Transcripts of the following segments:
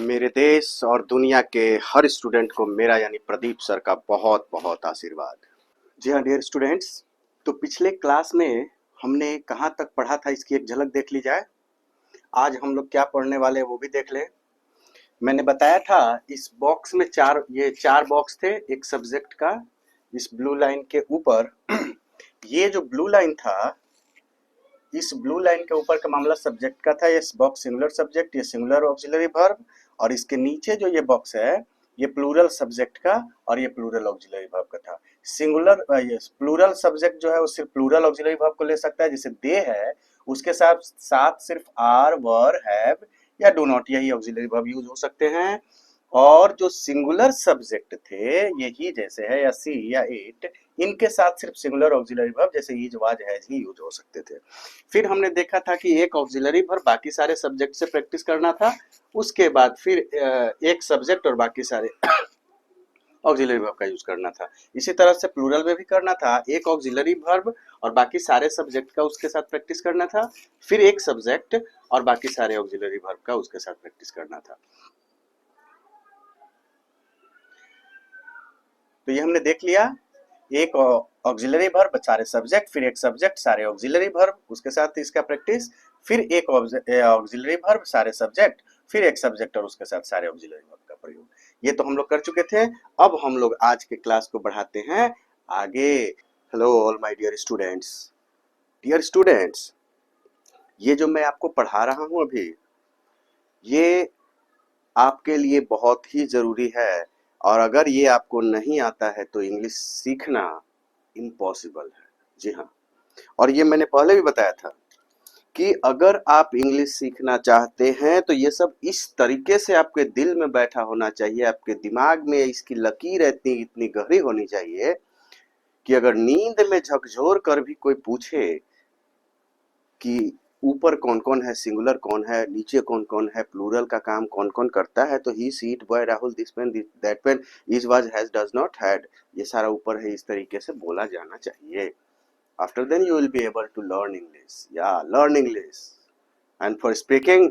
मेरे देश और दुनिया के हर स्टूडेंट को मेरा यानी प्रदीप सर का बहुत बहुत आशीर्वाद। जी हाँ डियर स्टूडेंट्स, तो पिछले क्लास में हमने कहाँ तक पढ़ा था इसकी एक झलक देख ली जाए। आज हम लोग क्या पढ़ने वाले हैं वो भी देख लें। मैंने बताया था इस बॉक्स में ये चार बॉक्स थे एक सब्जेक्ट का। इस ब्लू लाइन के ऊपर ये जो ब्लू लाइन था, इस ब्लू लाइन के ऊपर का मामला सब्जेक्ट का था। ये बॉक्स सिंगुलर सब्जेक्ट, ये सिंगुलर ऑक्सिलरी वर्ब, और इसके नीचे जो ये बॉक्स है ये प्लूरल सब्जेक्ट का और ये प्लूरल ऑक्सिलरी वर्ब का था। सिंगुलर ये प्लूरल सब्जेक्ट जो है वो सिर्फ प्लूरल ऑक्सिलरी वर्ब को ले सकता है, जैसे दे है उसके साथ साथ सिर्फ आर, वर, हैव या डू नॉट यही ऑक्सिलरी वर्ब यूज हो सकते हैं। और जो सिंगुलर सब्जेक्ट थे यही जैसे है या सी या इट, इनके साथ सिर्फ सिंगुलर ऑक्सिलरी वर्ब जैसे is, was, has he use हो सकते थे। फिर हमने देखा था कि एक ऑक्सिलरी वर्ब बाकी सारे सब्जेक्ट से प्रैक्टिस करना था। उसके बाद फिर एक सब्जेक्ट और बाकी सारे ऑक्सिलरी वर्ब का यूज करना था। इसी तरह से प्लूरल में भी करना था, एक ऑक्सिलरी वर्ब और बाकी सारे सब्जेक्ट का उसके साथ प्रैक्टिस करना था। फिर एक सब्जेक्ट और बाकी सारे ऑक्सिलरी वर्ब का उसके साथ प्रैक्टिस करना था। तो ये हमने देख लिया, एक ऑक्सिलरी वर्ब सारे सब्जेक्ट, फिर एक सब्जेक्ट सारे ऑक्सिलरी वर्ब उसके साथ इसका प्रैक्टिस, फिर एक ऑक्सिलरी वर्ब सारे सब्जेक्ट, फिर एक सब्जेक्ट और उसके साथ सारे ऑक्सिलरी वर्ब का प्रयोग। ये तो हम लोग कर चुके थे। अब हम लोग आज के क्लास को बढ़ाते हैं आगे। Hello all my dear students. Dear students, ये जो मैं आपको पढ़ा रहा हूँ अभी, ये आपके लिए बहुत ही जरूरी है। और अगर ये आपको नहीं आता है तो इंग्लिश सीखना इम्पॉसिबल है। जी हाँ, और ये मैंने पहले भी बताया था कि अगर आप इंग्लिश सीखना चाहते हैं तो ये सब इस तरीके से आपके दिल में बैठा होना चाहिए, आपके दिमाग में इसकी लकीर इतनी गहरी होनी चाहिए कि अगर नींद में झकझोर कर भी कोई पूछे कि ऊपर कौन कौन है, सिंगुलर कौन है, नीचे कौन कौन है, प्लूरल का काम कौन कौन करता है, तो he, she, it, boy, Rahul, this pen, that pen, is, was, has, does not, had, ये सारा ऊपर है, इस तरीके से बोला जाना चाहिए। After then you will be able to learn English. Yeah, learn English. And for speaking,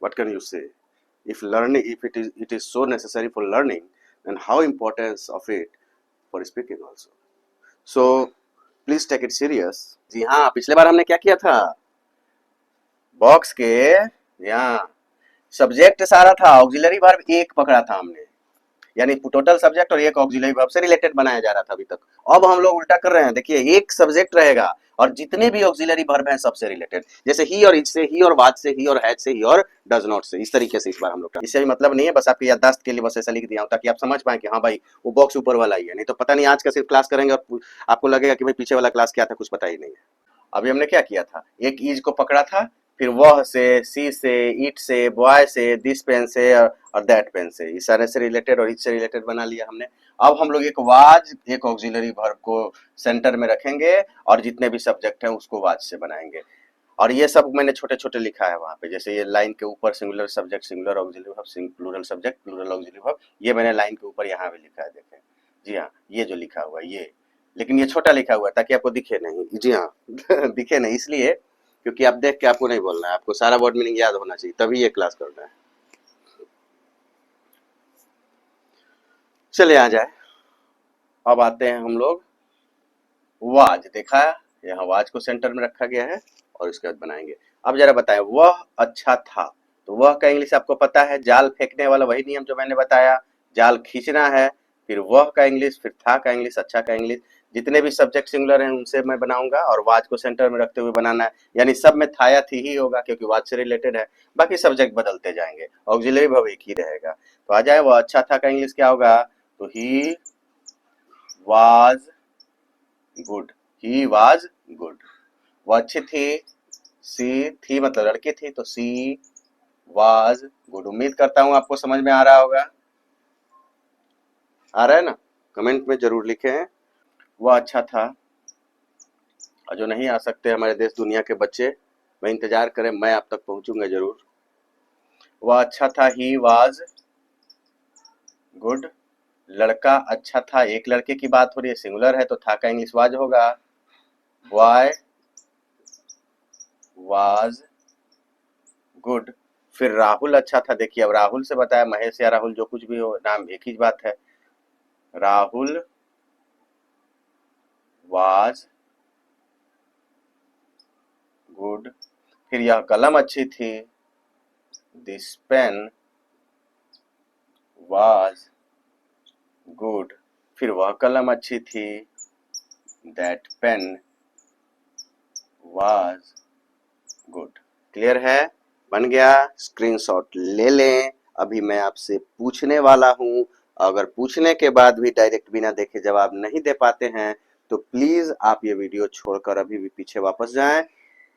what can you say? If it is so necessary for learning, then how importance of it for speaking also. So please take it serious. जी हाँ, पिछले बार हमने क्या किया था? Box के यहाँ subject सारा था, ऑक्सिलरी वर्ब एक पकड़ा था हमने, यानी टोटल सब्जेक्ट और एक ऑक्सिलरी वर्ब से रिलेटेड बनाया जा रहा था अभी तक। अब हम लोग उल्टा कर रहे हैं, देखिए एक सब्जेक्ट रहेगा और जितने भी ऑक्सिलरी वर्ब हैं सबसे रिलेटेड, जैसे ही और इज से, ही और वाज से, ही और हैज से, ही और डज नॉट से, इस तरीके से इस बार हम लोग। इससे भी मतलब नहीं है, बस आपकी याददाश्त के लिए बस ऐसा लिख दिया हूं ताकि आप समझ पाए कि हाँ भाई वो बॉक्स ऊपर वाला ही है, नहीं तो पता नहीं आज का सिर्फ क्लास करेंगे और आपको लगेगा कि भाई पीछे वाला क्लास क्या था, कुछ पता ही नहीं है। अभी हमने क्या किया था, एक इज को पकड़ा था, फिर वह से, सी से, इट से, बॉय से, दिस पेन से और दैट पेन से, इस सारे से रिलेटेड और इच से रिलेटेड बना लिया हमने। अब हम लोग एक वाज, एक ऑक्सिलरी वर्ब को सेंटर में रखेंगे और जितने भी सब्जेक्ट हैं उसको वाज से बनाएंगे। और ये सब मैंने छोटे छोटे लिखा है वहां पे, जैसे ये लाइन के ऊपर singular subject, singular auxiliary verb, plural subject, plural auxiliary verb, ये मैंने लाइन के ऊपर यहाँ भी लिखा है, देखें। जी हाँ, ये जो लिखा हुआ है ये, लेकिन ये छोटा लिखा हुआ है ताकि आपको दिखे नहीं। जी हाँ दिखे नहीं इसलिए क्योंकि आप देख के आपको नहीं बोलना है, आपको सारा वर्ड मीनिंग याद होना चाहिए, तभी ये क्लास करना है। चले आ जाए, अब आते हैं हम लोग वाज। देखा यहाँ वाज को सेंटर में रखा गया है और इसके बाद बनाएंगे। अब जरा बताएं, वह अच्छा था, तो वह का इंग्लिश आपको पता है, जाल फेंकने वाला वही नियम जो मैंने बताया, जाल खींचना है, फिर वह का इंग्लिश, फिर था का इंग्लिश, अच्छा का इंग्लिश, जितने भी सब्जेक्ट सिंगुलर हैं उनसे मैं बनाऊंगा और वाज को सेंटर में रखते हुए बनाना है, यानी सब में था या थी ही होगा क्योंकि वाज से रिलेटेड है, बाकी सब्जेक्ट बदलते जाएंगे, ऑक्सिलरी वर्ब एक ही रहेगा। तो आ जाए, वह अच्छा था का इंग्लिश क्या होगा, तो he was good, he was good. वो अच्छी थी, सी, थी मतलब लड़की थी, तो सी वाज गुड। उम्मीद करता हूं आपको समझ में आ रहा होगा, आ रहा है ना? कमेंट में जरूर लिखें। वह अच्छा था, और जो नहीं आ सकते हमारे देश दुनिया के बच्चे, वह इंतजार करें, मैं आप तक पहुंचूंगा जरूर। वह अच्छा था, ही वाज गुड। लड़का अच्छा था, एक लड़के की बात हो रही है, सिंगुलर है तो था का इंग्लिश वाज होगा। Boy was good. फिर राहुल अच्छा था, देखिए अब राहुल से बताया, महेश या राहुल जो कुछ भी हो, नाम एक ही बात है। Rahul was good. फिर यह कलम अच्छी थी, दिस पेन वाज गुड। फिर वह कलम अच्छी थी, that pain was good. Clear है? बन गया? स्क्रीनशॉट ले लें। अभी मैं आपसे पूछने वाला हूं, अगर पूछने के बाद भी डायरेक्ट बिना देखे जवाब नहीं दे पाते हैं तो प्लीज आप ये वीडियो छोड़कर अभी भी पीछे वापस जाएं,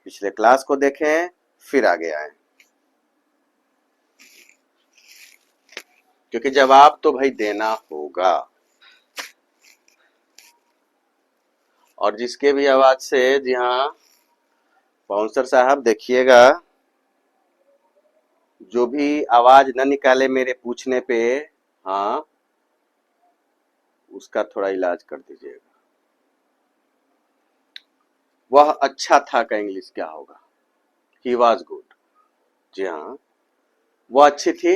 पिछले क्लास को देखें, फिर आगे आएं, क्योंकि जवाब तो भाई देना होगा। और जिसके भी आवाज से, जी हाँ बाउंसर साहब देखिएगा, जो भी आवाज न निकाले मेरे पूछने पे, हाँ उसका थोड़ा इलाज कर दीजिएगा। वह अच्छा था का इंग्लिश क्या होगा? He was good. जी हाँ, वो अच्छी थी,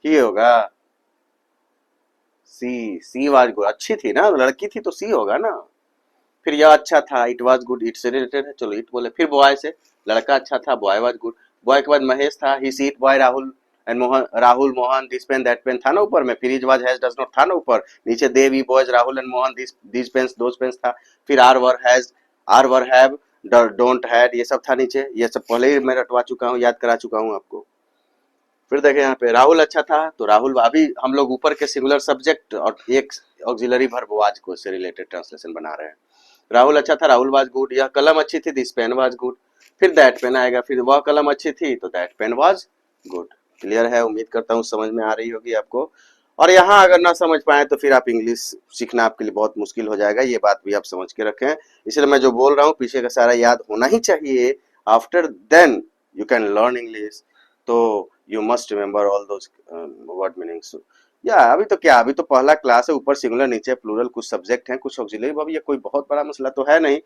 ही होगा। सी वॉज गुड, अच्छी थी ना, लड़की थी तो सी होगा ना। फिर यह अच्छा था, इट वॉज गुड, इट से रिलेटेड है, चलो इट बोले। फिर बॉय से, लड़का अच्छा था, बॉय वॉज गुड। बॉय के बाद महेश था, he she boy Rahul and Mohan, Rahul Mohan this pen that pen था ना ऊपर में। फिर is was has does not था ना ऊपर, नीचे they we boys Rahul and Mohan this this pens those pens था। फिर are were has, are were have, don't had, ये सब था नीचे। ये सब पहले ही मैं रटवा चुका हूँ, याद करा चुका हूँ आपको। फिर देखें यहाँ पे राहुल अच्छा था, तो राहुल, अभी हम लोग ऊपर के सिंगुलर सब्जेक्ट और एक ऑक्सिलरी वर्ब वाज को से रिलेटेड ट्रांसलेशन बना रहे हैं। राहुल अच्छा था, राहुल वाज गुड। यह कलम अच्छी थी, दिस पेन वाज गुड। फिर दैट पेन आएगा, फिर वह कलम अच्छी थी तो that pain was good. Clear है? उम्मीद करता हूँ समझ में आ रही होगी आपको। और यहाँ अगर ना समझ पाए तो फिर आप इंग्लिश सीखना आपके लिए बहुत मुश्किल हो जाएगा, ये बात भी आप समझ के रखें। इसलिए मैं जो बोल रहा हूँ पीछे का सारा याद होना ही चाहिए, after then you can learn English. तो you must remember all those word meanings. या अभी तो क्या, अभी तो पहला क्लास है, ऊपर सिंगुलर नीचे प्लूरल, कुछ सब्जेक्ट हैं, कुछ ऑक्सिलरी वर्ब, ये कोई बहुत बड़ा मसला तो है नहीं।